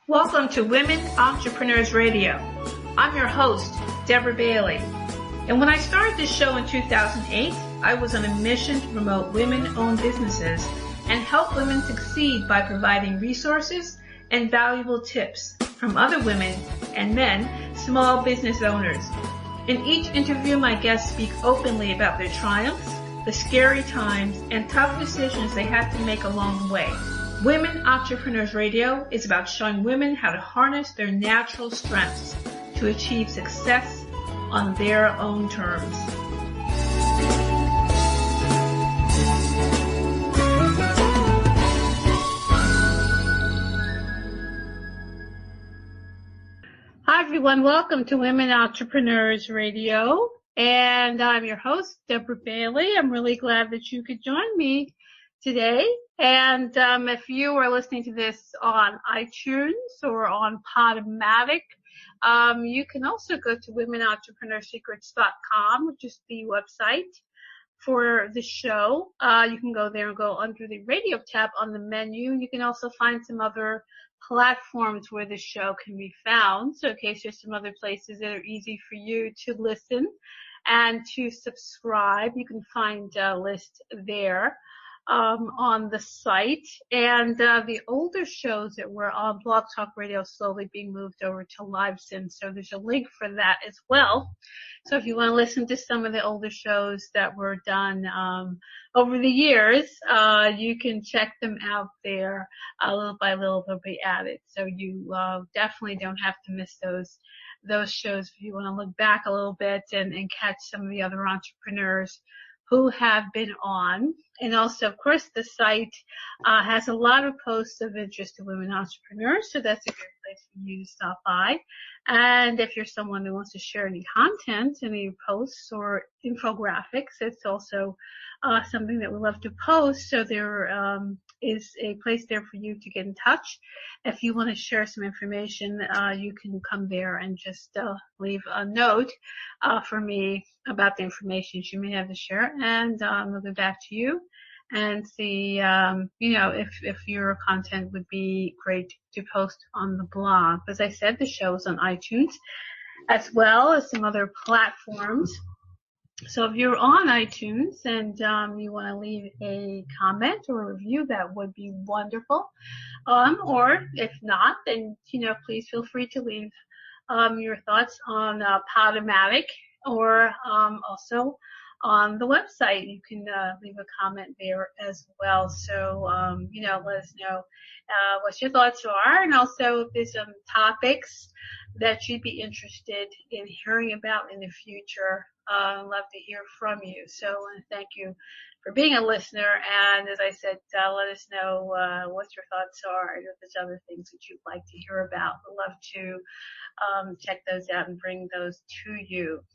Welcome to Women Entrepreneurs Radio. I'm your host, Deborah Bailey. And when I started this show in 2008, I was on a mission to promote women-owned businesses and help women succeed by providing resources and valuable tips from other women and men, small business owners. In each interview, my guests speak openly about their triumphs, the scary times, and tough decisions they had to make along the way. Women Entrepreneurs Radio is about showing women how to harness their natural strengths to achieve success on their own terms. Hi everyone, welcome to Women Entrepreneurs Radio, and I'm your host, Deborah Bailey. I'm really glad that you could join me today. And if you are listening to this on iTunes or on Podomatic, you can also go to womenentrepreneursecrets.com, which is the website for the show. You can go there and go under the radio tab on the menu. You can also find some other platforms where the show can be found. So in case there's some other places that are easy for you to listen and to subscribe, you can find a list there on the site. And the older shows that were on Blog Talk Radio slowly being moved over to Lizettes. So there's a link for that as well. So if you want to listen to some of the older shows that were done over the years, you can check them out there. Little by little they'll be added. So you definitely don't have to miss those shows if you want to look back a little bit and catch some of the other entrepreneurs who have been on. And also, of course, the site has a lot of posts of interest to women entrepreneurs, so that's a good place for you to stop by. And if you're someone who wants to share any content, any posts or infographics, it's also something that we love to post. So there is a place there for you to get in touch. If you want to share some information, you can come there and just leave a note for me about the information you may have to share, and we'll get back to you and see, if your content would be great to post on the blog. As I said, the show is on iTunes as well as some other platforms. So if you're on iTunes and you want to leave a comment or a review, that would be wonderful. Or if not, then please feel free to leave your thoughts on Podomatic or also on the website. You can leave a comment there as well. So let us know what your thoughts are, and also if there's some topics that you'd be interested in hearing about in the future. I'd love to hear from you. So I want to thank you for being a listener. And as I said, let us know what your thoughts are, and if there's other things that you'd like to hear about. I'd love to check those out and bring those to you.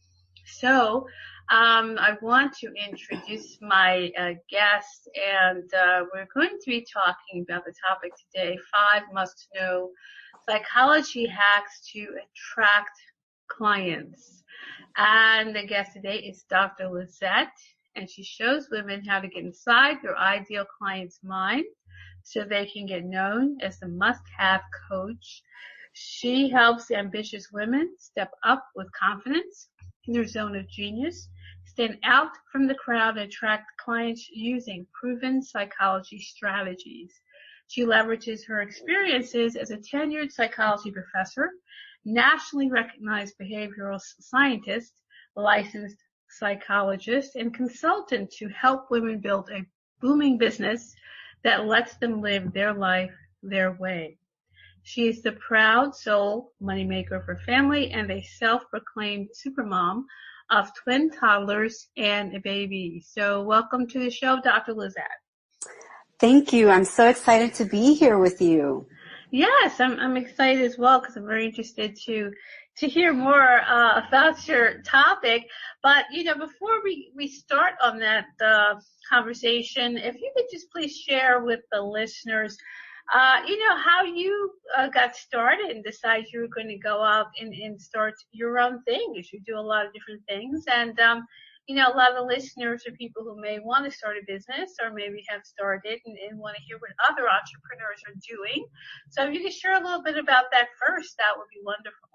So I want to introduce my guest, and we're going to be talking about the topic today, 5 must-know psychology hacks to attract clients. And the guest today is Dr. Lizette, and she shows women how to get inside their ideal client's mind so they can get known as the must-have coach. She helps ambitious women step up with confidence in their zone of genius, stand out from the crowd, and attract clients using proven psychology strategies. She leverages her experiences as a tenured psychology professor, nationally recognized behavioral scientist, licensed psychologist, and consultant to help women build a booming business that lets them live their life their way. She is the proud sole moneymaker for family and a self-proclaimed supermom of twin toddlers and a baby. So welcome to the show, Dr. Lizette. Thank you. I'm so excited to be here with you. Yes, I'm excited as well because I'm very interested to hear more about your topic. But, before we start on that conversation, if you could just please share with the listeners how you got started and decided you were going to go out and start your own thing, because you do a lot of different things. And a lot of listeners are people who may want to start a business or maybe have started and want to hear what other entrepreneurs are doing. So if you could share a little bit about that first, that would be wonderful.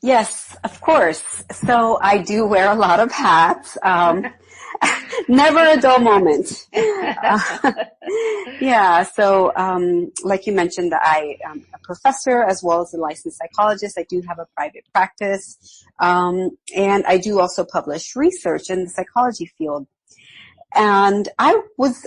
Yes, of course. So I do wear a lot of hats. Never a dull moment. So like you mentioned, I am a professor as well as a licensed psychologist. I do have a private practice, and I do also publish research in the psychology field. And this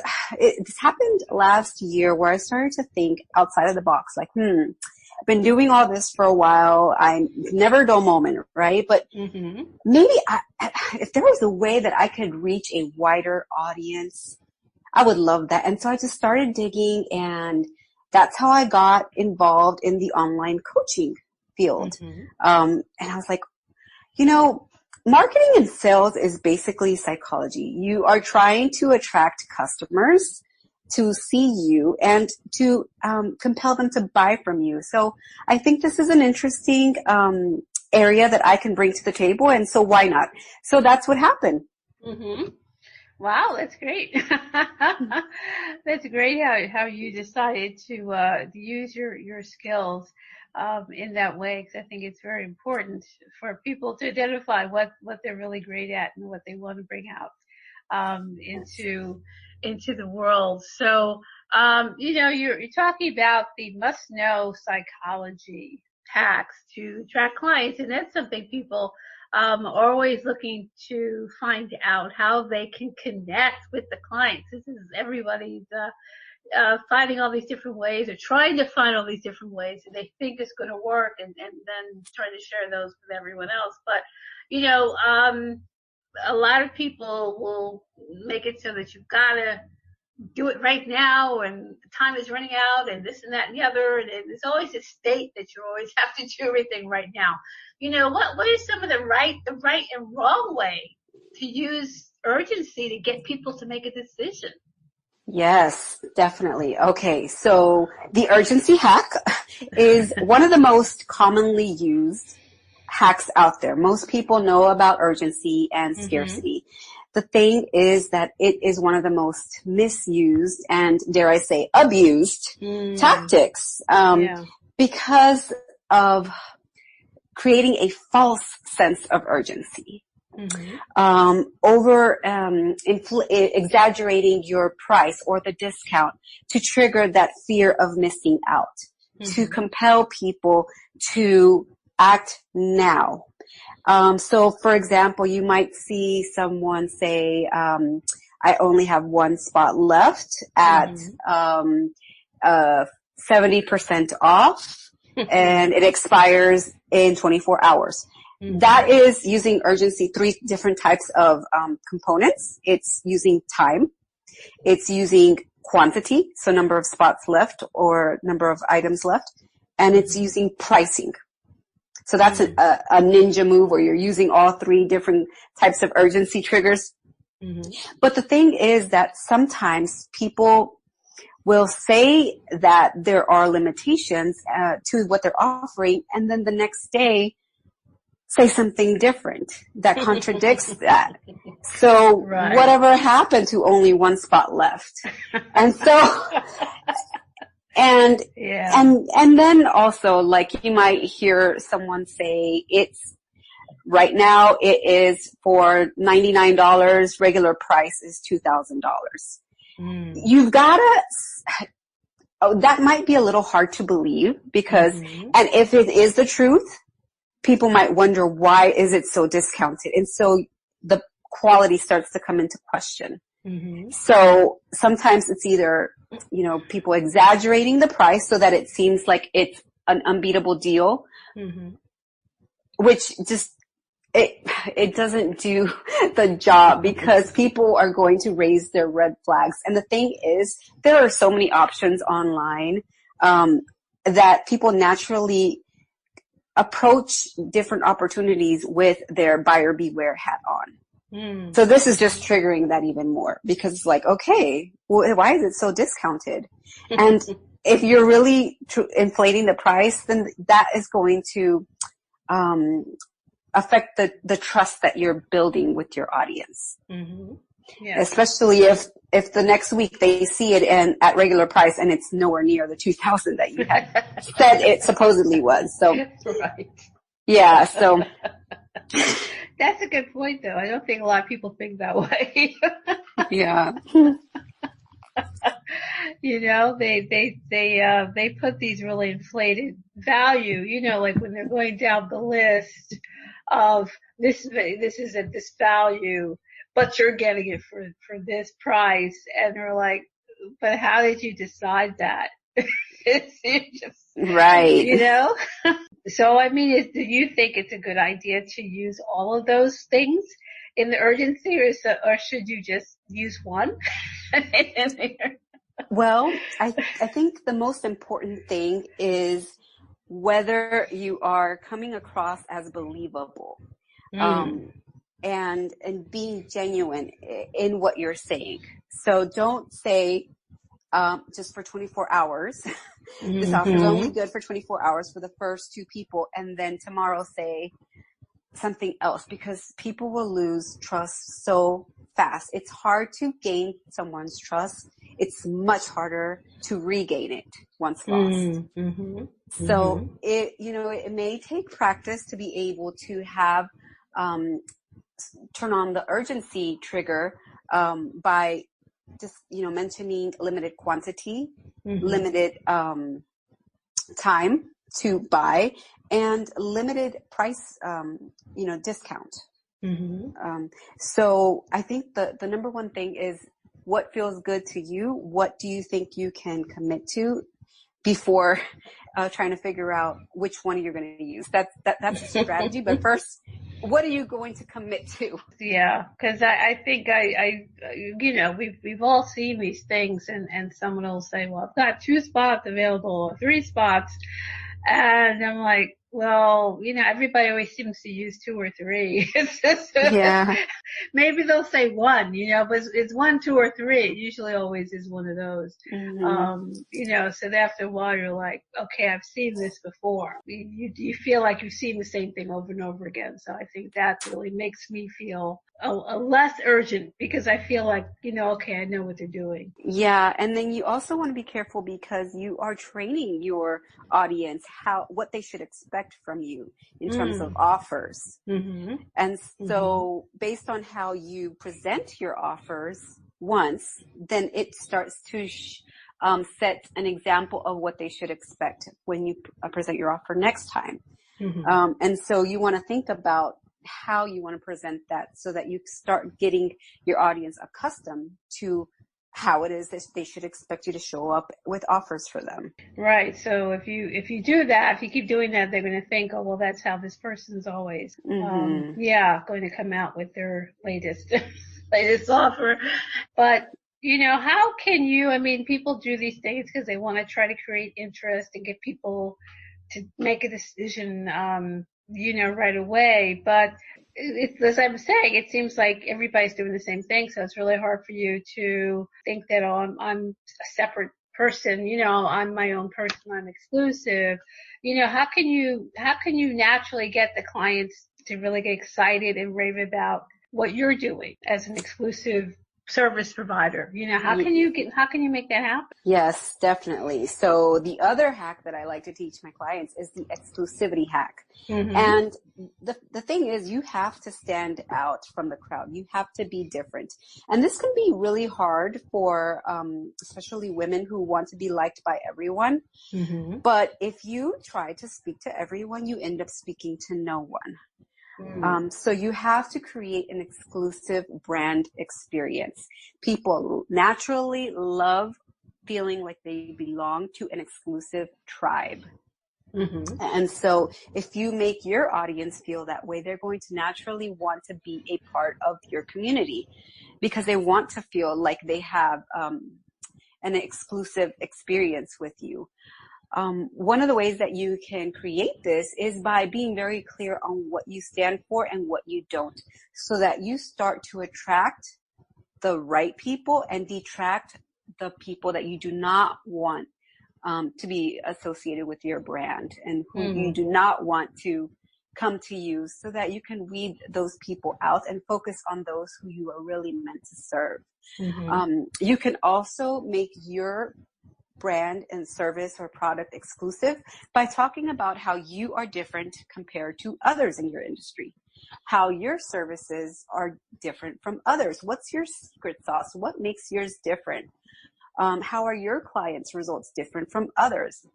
happened last year where I started to think outside of the box, like, I've been doing all this for a while. I'm never a dull moment, right? But maybe if there was a way that I could reach a wider audience, I would love that. And so I just started digging, and that's how I got involved in the online coaching field. And I was like, marketing and sales is basically psychology. You are trying to attract customers to see you and to compel them to buy from you. So I think this is an interesting area that I can bring to the table, and so why not? So that's what happened. Wow, that's great. That's great how you decided to use your skills in that way, because I think it's very important for people to identify what they're really great at and what they want to bring out into the world. So, you're talking about the must-know psychology hacks to attract clients, and that's something people are always looking to find out how they can connect with the clients. This is everybody's finding all these different ways, or trying to find all these different ways that they think is going to work, and then trying to share those with everyone else. But, a lot of people will make it so that you've got to do it right now, and the time is running out, and this and that and the other, and there's always a state that you always have to do everything right now. What is some of the right and wrong way to use urgency to get people to make a decision? Yes, definitely. Okay, so the urgency hack is one of the most commonly used hacks out there. Most people know about urgency and scarcity. The thing is that it is one of the most misused and, dare I say, abused tactics because of creating a false sense of urgency. Exaggerating your price or the discount to trigger that fear of missing out, to compel people to act now. So for example, you might see someone say, I only have one spot left at 70% off, and it expires in 24 hours. That is using urgency, 3 different types of components. It's using time. It's using quantity, so number of spots left or number of items left. And it's using pricing. So that's a ninja move where you're using all 3 different types of urgency triggers. But the thing is that sometimes people will say that there are limitations to what they're offering, and then the next day say something different that contradicts that. So whatever happened to only one spot left? And so, and then also, like, you might hear someone say right now it is for $99, regular price is $2,000. You've gotta, that might be a little hard to believe because, and if it is the truth, people might wonder, why is it so discounted? And so the quality starts to come into question. So sometimes it's either, people exaggerating the price so that it seems like it's an unbeatable deal, which just, it doesn't do the job because people are going to raise their red flags. And the thing is, there are so many options online, that people naturally approach different opportunities with their buyer beware hat on. So this is just triggering that even more because it's like, okay, well, why is it so discounted? And if you're really inflating the price, then that is going to affect the trust that you're building with your audience. Mm-hmm. Yeah. Especially if the next week they see it and at regular price and it's nowhere near the 2,000 that you had said it supposedly was. So, right. Yeah. So that's a good point, though. I don't think a lot of people think that way. yeah. You know, they put these really inflated value, you know, like when they're going down the list of this is at this value, but you're getting it for this price. And they're like, but how did you decide that? It's just, Right. you know? So, I mean, do you think it's a good idea to use all of those things in the urgency, or should you just use one? Well, I think the most important thing is whether you are coming across as believable, and being genuine in what you're saying. So don't say, just for 24 hours. This offer is only good for 24 hours for the first 2 people, and then tomorrow say something else, because people will lose trust so fast. It's hard to gain someone's trust. It's much harder to regain it once lost. So it may take practice to be able to have, turn on the urgency trigger, by just, mentioning limited quantity, limited, time to buy, and limited price, discount. So I think the number one thing is what feels good to you. What do you think you can commit to before trying to figure out which one you're going to use? That's a strategy. But first, what are you going to commit to? Yeah, because I think we've all seen these things, and someone will say, well, I've got 2 spots available or 3 spots. And I'm like, well, everybody always seems to use 2 or 3. It's just, Yeah. Maybe they'll say 1, but it's 1, 2, or 3. It usually always is one of those. So after a while you're like, okay, I've seen this before. You feel like you've seen the same thing over and over again. So I think that really makes me feel a less urgent, because I feel like, okay, I know what they're doing. Yeah. And then you also want to be careful, because you are training your audience what they should expect from you in terms of offers. And so based on how you present your offers once, then it starts to set an example of what they should expect when you present your offer next time. And so you want to think about how you want to present that, so that you start getting your audience accustomed to how it is that they should expect you to show up with offers for them. Right. So if you do that, if you keep doing that, they're going to think, oh, well, that's how this person's always, going to come out with their latest offer. But, how can you, people do these things because they want to try to create interest and get people to make a decision, right away. But it's, as I'm saying, it seems like everybody's doing the same thing. So it's really hard for you to think that, oh, I'm a separate person, I'm my own person, I'm exclusive. How can you naturally get the clients to really get excited and rave about what you're doing as an exclusive service provider? How can you make that happen? Yes, definitely. So the other hack that I like to teach my clients is the exclusivity hack. And the thing is, you have to stand out from the crowd. You have to be different. And this can be really hard for, especially women who want to be liked by everyone. But if you try to speak to everyone, you end up speaking to no one. So you have to create an exclusive brand experience. People naturally love feeling like they belong to an exclusive tribe. And so if you make your audience feel that way, they're going to naturally want to be a part of your community, because they want to feel like they have an exclusive experience with you. One of the ways that you can create this is by being very clear on what you stand for and what you don't, so that you start to attract the right people and detract the people that you do not want to be associated with your brand, and who you do not want to come to you so that you can weed those people out and focus on those who you are really meant to serve. You can also make your brand and service or product exclusive by talking about how you are different compared to others in your industry, how your services are different from others. What's your secret sauce? What makes yours different? How are your clients' results different from others?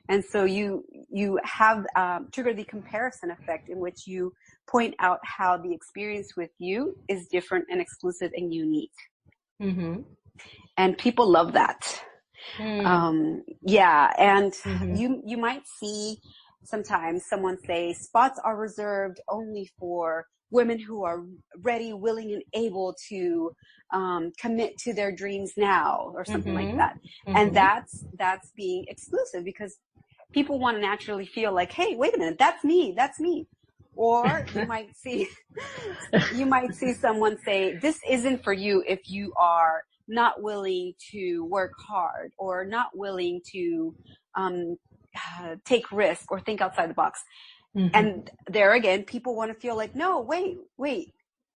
And so you have trigger the comparison effect, in which you point out how the experience with you is different and exclusive and unique. And people love that. Yeah. And you might see sometimes someone say spots are reserved only for women who are ready, willing, and able to commit to their dreams now, or something like that. And that's being exclusive, because people want to naturally feel like, hey, wait a minute, that's me. Or you might see someone say, this isn't for you if you are not willing to work hard, or not willing to take risk or think outside the box. And there again, people want to feel like, no, wait,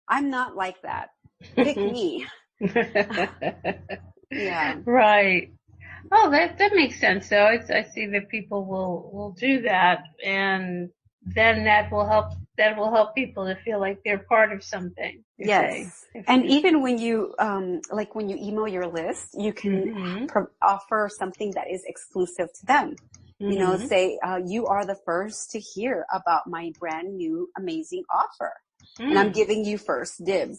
I'm not like that. Pick me. Yeah. Right. Oh, that makes sense. So I see that people will do that, and then that will help people to feel like they're part of something. Yes. And even when you, like when you email your list, you can offer something that is exclusive to them. You know, say, you are the first to hear about my brand new amazing offer, and I'm giving you first dibs.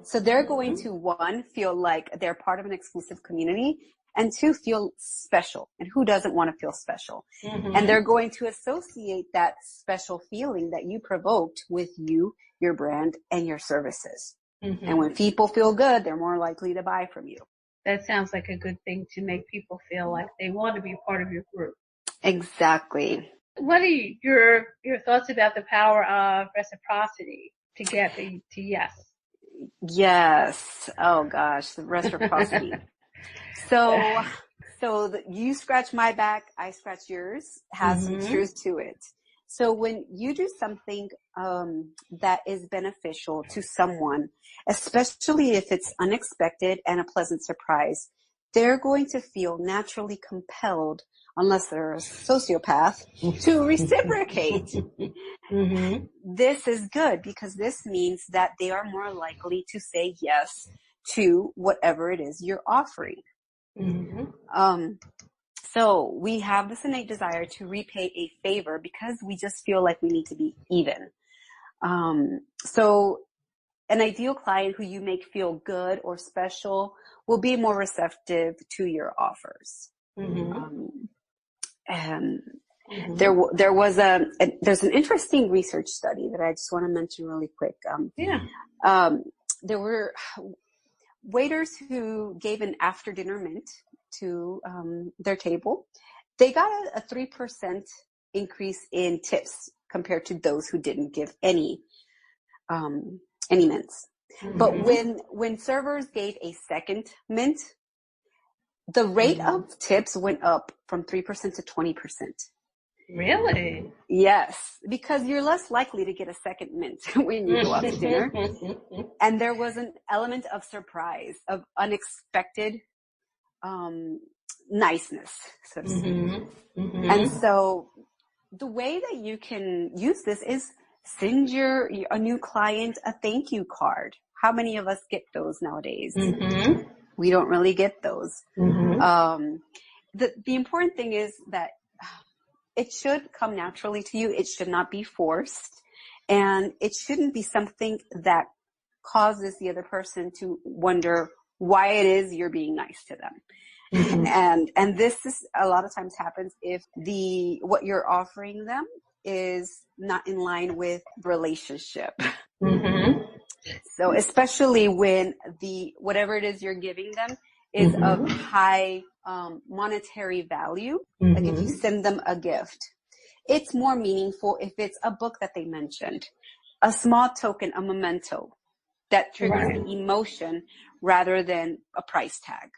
So they're going to, one, feel like they're part of an exclusive community, and two, feel special. And who doesn't want to feel special? And they're going to associate that special feeling that you provoked with you, your brand, and your services. And when people feel good, they're more likely to buy from you. That sounds like a good thing to make people feel like they want to be part of your group. Exactly. What are your thoughts about the power of reciprocity to get to yes? Yes. Oh gosh, the reciprocity. So you scratch my back, I scratch yours, has some truth to it. So when you do something that is beneficial to someone, especially if it's unexpected and a pleasant surprise, they're going to feel naturally compelled, unless they're a sociopath, to reciprocate. This is good, because this means that they are more likely to say yes to whatever it is you're offering. So we have this innate desire to repay a favor because we just feel like we need to be even. So an ideal client who you make feel good or special will be more receptive to your offers. And there's an interesting research study that I just want to mention really quick. There were waiters who gave an after dinner mint to their table. They got a 3% increase in tips compared to those who didn't give any mints. But when servers gave a second mint, the rate of tips went up from 3% to 20%. Really? Yes, because you're less likely to get a second mint when you go out to dinner. And there was an element of surprise, of unexpected niceness, so to speak. And so the way that you can use this is send a new client a thank you card. How many of us get those nowadays? We don't really get those. The important thing is that it should come naturally to you. It should not be forced. And it shouldn't be something that causes the other person to wonder why it is you're being nice to them. And this is a lot of times happens if what you're offering them is not in line with relationship. So especially when whatever it is you're giving them is of high monetary value, like if you send them a gift, it's more meaningful if it's a book that they mentioned, a small token, a memento that triggers the emotion rather than a price tag.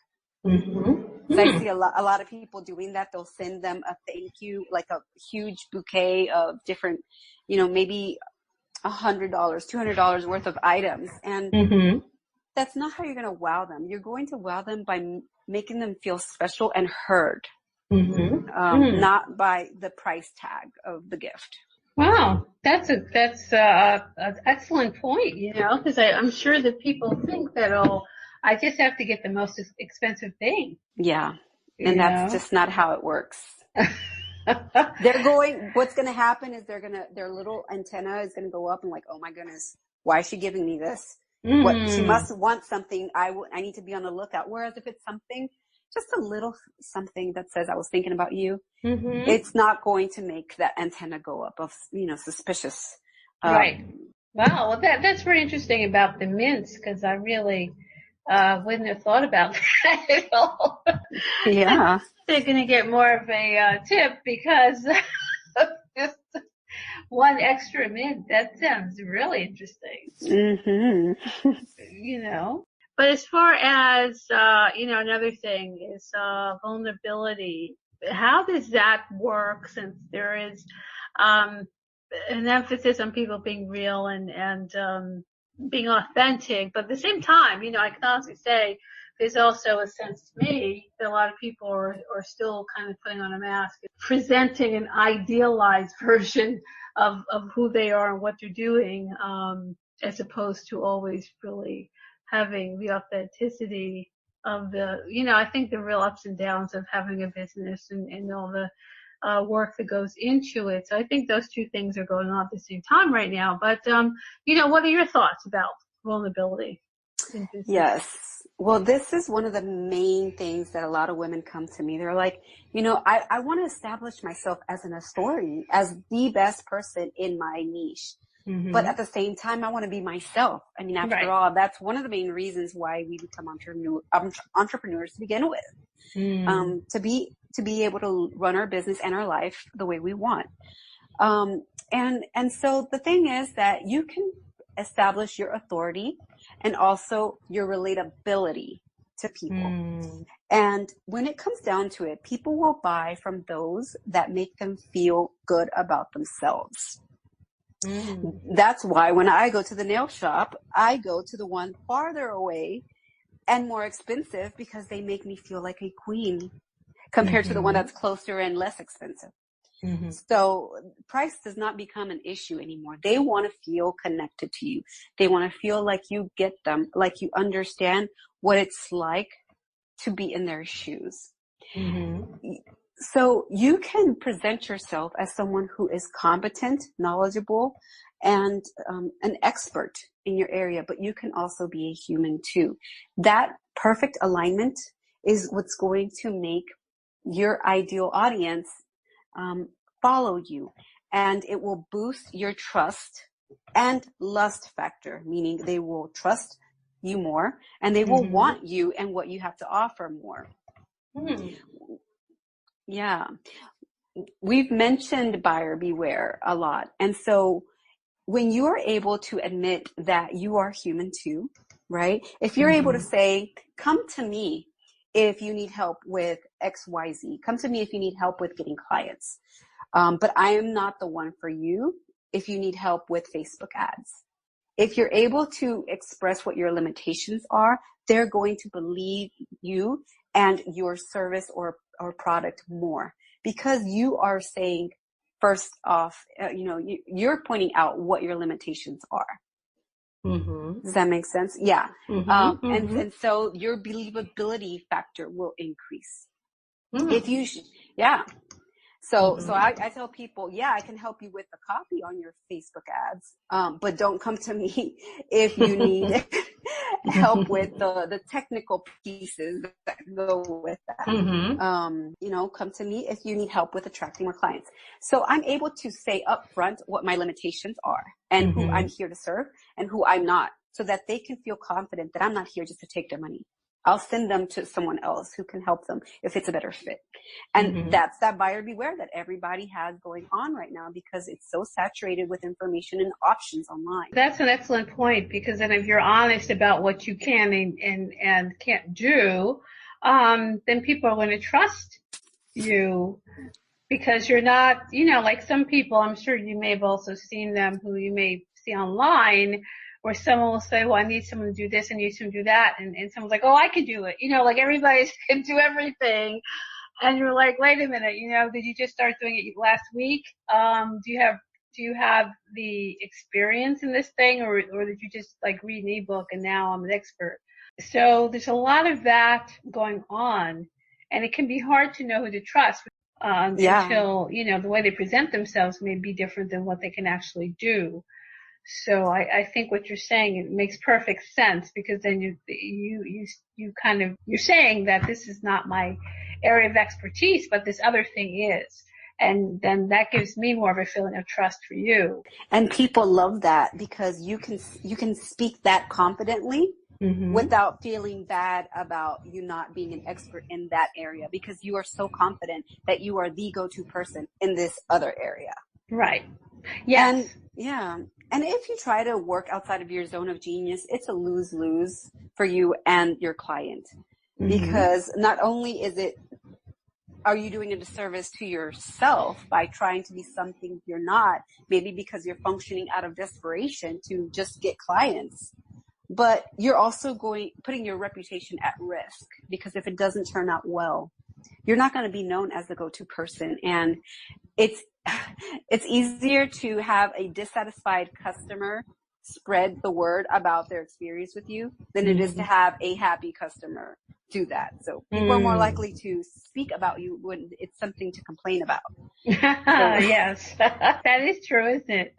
So I see a lot of people doing that. They'll send them a thank you, like a huge bouquet of different, maybe $100, $200 worth of items. And that's not how you're going to wow them. You're going to wow them by making them feel special and heard, not by the price tag of the gift. Wow, that's an excellent point, because I'm sure that people think that, I just have to get the most expensive thing. Yeah. And that's just not how it works. What's going to happen is their little antenna is going to go up and like, oh my goodness, why is she giving me this? What, she must want something. I need to be on the lookout. Whereas if it's something, just a little something that says, I was thinking about you, it's not going to make that antenna go up of, suspicious. Right. Wow. Well, that's very interesting about the mints, because I really wouldn't have thought about that at all. Yeah. They're going to get more of a tip because of just one extra mint. That sounds really interesting. But as far as, another thing is vulnerability. How does that work, since there is an emphasis on people being real and being authentic, but at the same time, I can honestly say there's also a sense to me that a lot of people are still kind of putting on a mask, presenting an idealized version of who they are and what they're doing, as opposed to always really having the authenticity of I think the real ups and downs of having a business and all the work that goes into it. So I think those two things are going on at the same time right now. But, what are your thoughts about vulnerability in business? Yes. Well, this is one of the main things that a lot of women come to me. They're like, I want to establish myself as an authority, as the best person in my niche. But at the same time, I want to be myself. I mean, after all, that's one of the main reasons why we become entrepreneurs to begin with, to be able to run our business and our life the way we want. And so the thing is that you can establish your authority and also your relatability to people. And when it comes down to it, people will buy from those that make them feel good about themselves. That's why when I go to the nail shop, I go to the one farther away and more expensive, because they make me feel like a queen compared to the one that's closer and less expensive. So price does not become an issue anymore. They want to feel connected to you. They want to feel like you get them, like you understand what it's like to be in their shoes. So you can present yourself as someone who is competent, knowledgeable, and an expert in your area, but you can also be a human too. That perfect alignment is what's going to make your ideal audience follow you, and it will boost your trust and lust factor, meaning they will trust you more and they will want you and what you have to offer more. Yeah. We've mentioned buyer beware a lot. And so when you are able to admit that you are human too, right? If you're able to say, come to me if you need help with XYZ, come to me if you need help with getting clients. But I am not the one for you if you need help with Facebook ads. If you're able to express what your limitations are, they're going to believe you and your service or product more, because you are saying, first off, you're pointing out what your limitations are. Does that make sense? Yeah. And so your believability factor will increase. If you, So I tell people, I can help you with the copy on your Facebook ads, but don't come to me if you need help with the technical pieces that go with that. Come to me if you need help with attracting more clients. So I'm able to say upfront what my limitations are and who I'm here to serve and who I'm not, so that they can feel confident that I'm not here just to take their money. I'll send them to someone else who can help them if it's a better fit. And that's that buyer beware that everybody has going on right now, because it's so saturated with information and options online. That's an excellent point, because then if you're honest about what you can and can't do, then people are going to trust you because you're not, like some people, I'm sure you may have also seen them who you may see online where someone will say, well, I need someone to do this, I need someone to do that. And someone's like, oh, I can do it. Like everybody can do everything. And you're like, wait a minute, did you just start doing it last week? Do you have the experience in this thing or did you just like read an ebook and now I'm an expert? So there's a lot of that going on and it can be hard to know who to trust. Until, the way they present themselves may be different than what they can actually do. So I think what you're saying, it makes perfect sense because then you're saying that this is not my area of expertise, but this other thing is. And then that gives me more of a feeling of trust for you. And people love that because you can speak that confidently. Mm-hmm. Without feeling bad about you not being an expert in that area because you are so confident that you are the go-to person in this other area. Right. Yes. And if you try to work outside of your zone of genius, it's a lose-lose for you and your client. Mm-hmm. Because not only are you doing a disservice to yourself by trying to be something you're not, maybe because you're functioning out of desperation to just get clients. But you're also putting your reputation at risk because if it doesn't turn out well, you're not going to be known as the go-to person. And it's easier to have a dissatisfied customer spread the word about their experience with you than it is to have a happy customer do that. So people are more likely to speak about you when it's something to complain about. Yes, that is true, isn't it?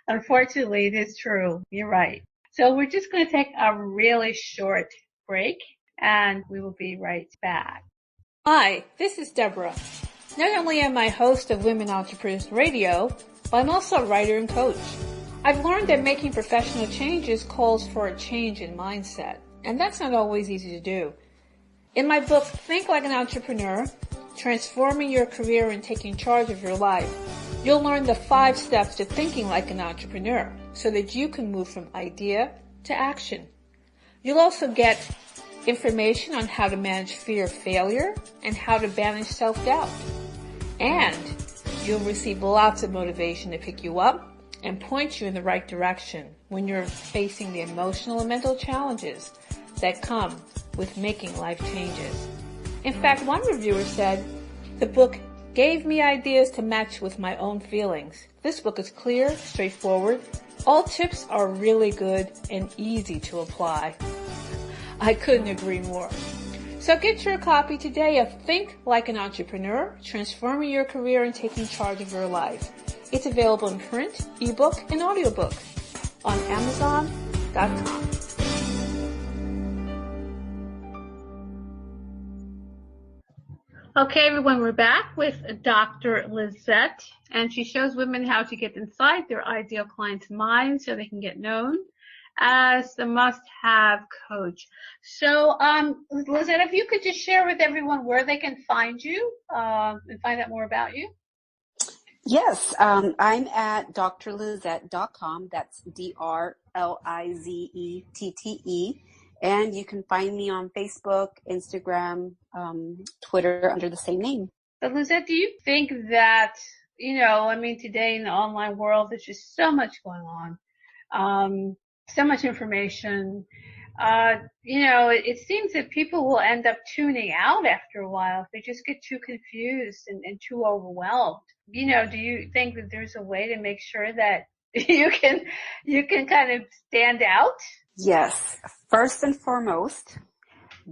Unfortunately, it is true. You're right. So we're just going to take a really short break and we will be right back. Hi, this is Deborah. Not only am I host of Women Entrepreneurs Radio, but I'm also a writer and coach. I've learned that making professional changes calls for a change in mindset, and that's not always easy to do. In my book, Think Like an Entrepreneur, Transforming Your Career and Taking Charge of Your Life, you'll learn the 5 steps to thinking like an entrepreneur so that you can move from idea to action. You'll also get information on how to manage fear of failure and how to banish self-doubt. And you'll receive lots of motivation to pick you up and point you in the right direction when you're facing the emotional and mental challenges that come with making life changes. In fact, one reviewer said, the book gave me ideas to match with my own feelings. This book is clear, straightforward. All tips are really good and easy to apply. I couldn't agree more. So get your copy today of Think Like an Entrepreneur, Transforming Your Career and Taking Charge of Your Life. It's available in print, ebook, and audiobook on Amazon.com. Okay, everyone, we're back with Dr. Lizette, and she shows women how to get inside their ideal client's mind so they can get known as the must-have coach. So, Lizette, if you could just share with everyone where they can find you and find out more about you. Yes, I'm at drlizette.com. That's DRLIZETTE. And you can find me on Facebook, Instagram, Twitter under the same name. So, Lizette, do you think that, today in the online world, there's just so much going on, so much information. It seems that people will end up tuning out after a while if they just get too confused and too overwhelmed. Do you think that there's a way to make sure that you can kind of stand out? Yes. First and foremost,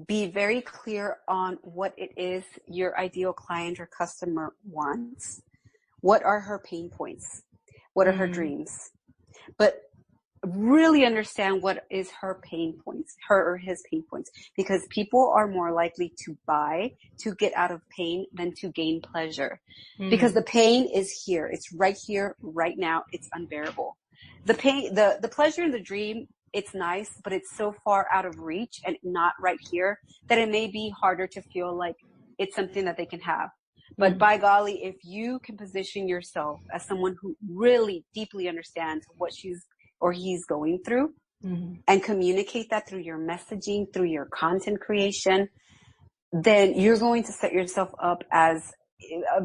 be very clear on what it is your ideal client or customer wants. What are her pain points? What are her dreams? But really understand what is her pain points, her or his pain points, because people are more likely to buy to get out of pain than to gain pleasure. Because the pain is here. It's right here, right now. It's unbearable. The pain, the pleasure in the dream, it's nice, but it's so far out of reach and not right here that it may be harder to feel like it's something that they can have. But by golly, if you can position yourself as someone who really deeply understands what she's or he's going through and communicate that through your messaging, through your content creation, then you're going to set yourself up as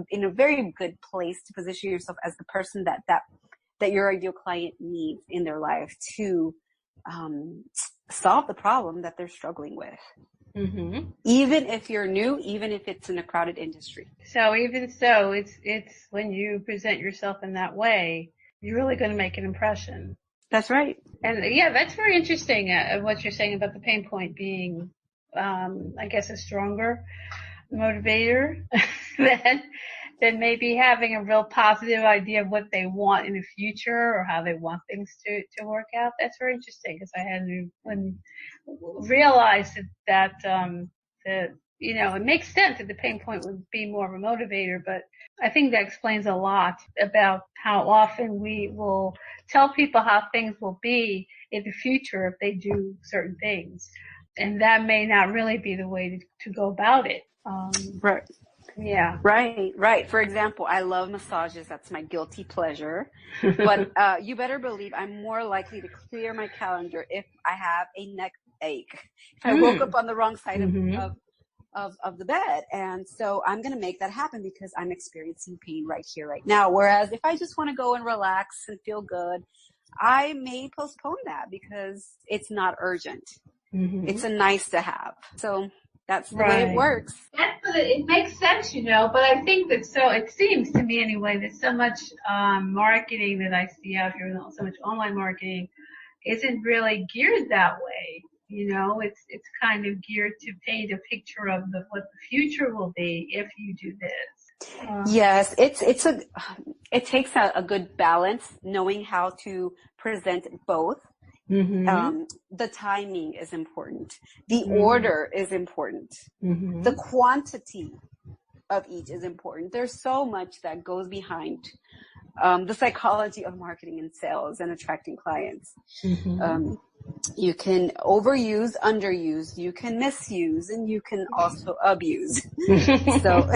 in a very good place to position yourself as the person that your ideal client needs in their life to solve the problem that they're struggling with. Mm-hmm. Even if you're new, even if it's in a crowded industry. So even so, it's when you present yourself in that way, you're really going to make an impression. That's right. And yeah, that's very interesting. What you're saying about the pain point being, I guess, a stronger motivator than maybe having a real positive idea of what they want in the future or how they want things to work out. That's very interesting because I hadn't realized that it makes sense that the pain point would be more of a motivator, but I think that explains a lot about how often we will tell people how things will be in the future if they do certain things. And that may not really be the way to go about it. Right. Yeah. Right. For example, I love massages. That's my guilty pleasure. But you better believe I'm more likely to clear my calendar if I have a neck ache. If I woke up on the wrong side of the bed. And so I'm going to make that happen because I'm experiencing pain right here, right now. Whereas if I just want to go and relax and feel good, I may postpone that because it's not urgent. Mm-hmm. It's a nice to have. So that's the way it works. It makes sense, but I think that it seems to me anyway, that so much marketing that I see out here, so much online marketing isn't really geared that way. It's kind of geared to paint a picture of what the future will be if you do this. Yes, it takes a good balance, knowing how to present both. Mm-hmm. The timing is important. The order is important. Mm-hmm. The quantity of each is important. There's so much that goes behind the psychology of marketing and sales and attracting clients. Mm-hmm. You can overuse, underuse, you can misuse, and you can also abuse. So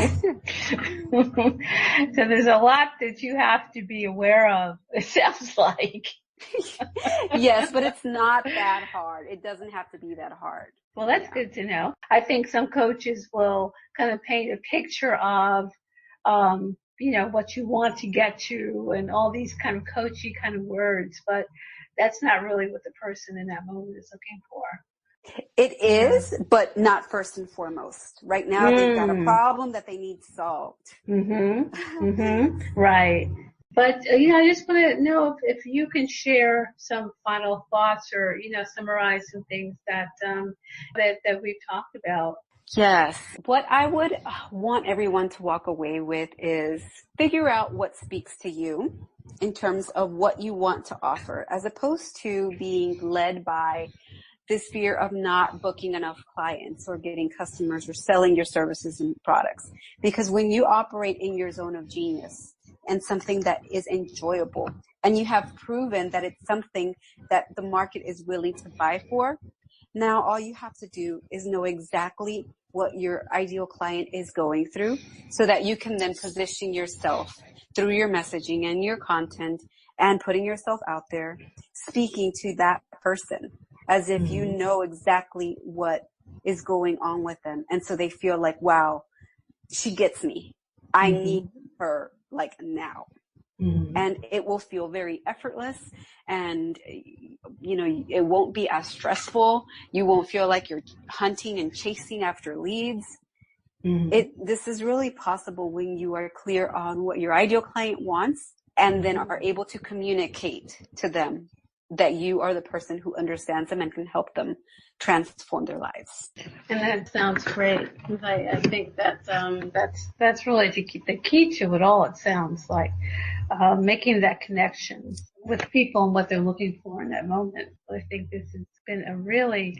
there's a lot that you have to be aware of, it sounds like. Yes, but it's not that hard. It doesn't have to be that hard. Well, that's good to know. I think some coaches will kind of paint a picture of, what you want to get to and all these kind of coachy kind of words, but that's not really what the person in that moment is looking for. It is, but not first and foremost. Right now, they've got a problem that they need solved. Mm-hmm. Mm-hmm. Right. But, I just want to know if you can share some final thoughts or, summarize some things that we've talked about. Yes. What I would want everyone to walk away with is figure out what speaks to you in terms of what you want to offer, as opposed to being led by this fear of not booking enough clients or getting customers or selling your services and products. Because when you operate in your zone of genius and something that is enjoyable, and you have proven that it's something that the market is willing to buy for, now all you have to do is know exactly what your ideal client is going through so that you can then position yourself through your messaging and your content and putting yourself out there, speaking to that person as if you know exactly what is going on with them. And so they feel like, wow, she gets me. I need her like now. And it will feel very effortless, and it won't be as stressful. You won't feel like you're hunting and chasing after leads. This is really possible when you are clear on what your ideal client wants and then are able to communicate to them that you are the person who understands them and can help them transform their lives. And that sounds great. I think that's really the key to it all. It sounds like making that connection with people and what they're looking for in that moment. I think this has been a really,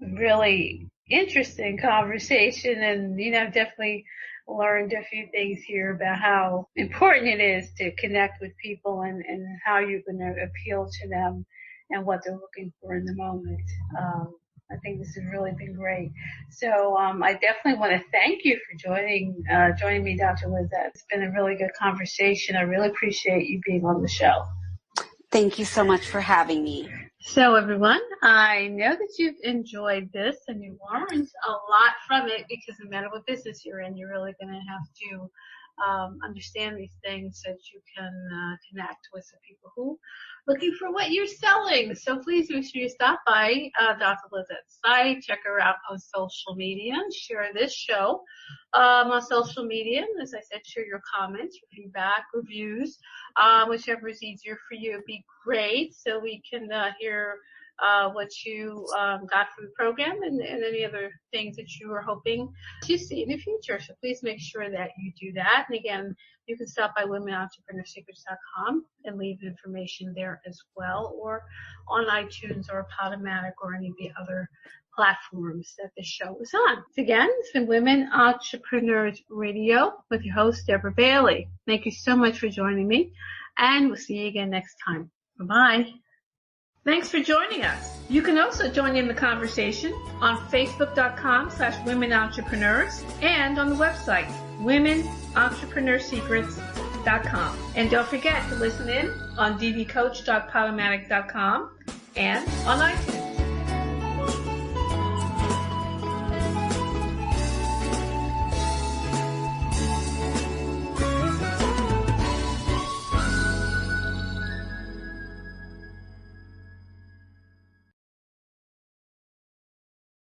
really interesting conversation, and I've definitely learned a few things here about how important it is to connect with people and how you're going to appeal to them and what they're looking for in the moment. I think this has really been great. So I definitely want to thank you for joining me, Dr. Lizette. It's been a really good conversation. I really appreciate you being on the show. Thank you so much for having me. So everyone, I know that you've enjoyed this and you learned a lot from it, because no matter what business you're in, you're really going to have to understand these things so that you can connect with the people who are looking for what you're selling. So please make sure you stop by Dr. Lizette's site, check her out on social media, and share this show on social media. And as I said, share your comments, your feedback, reviews, whichever is easier for you. It'd be great so we can hear what you got from the program and any other things that you are hoping to see in the future. So please make sure that you do that. And again, you can stop by womenentrepreneursecrets.com and leave information there as well, or on iTunes or Podomatic or any of the other platforms that the show is on. Again, it's been Women Entrepreneurs Radio with your host, Deborah Bailey. Thank you so much for joining me, and we'll see you again next time. Bye-bye. Thanks for joining us. You can also join in the conversation on Facebook.com/Women Entrepreneurs and on the website, WomenEntrepreneursSecrets.com. And don't forget to listen in on dvcoach.podomatic.com and on iTunes.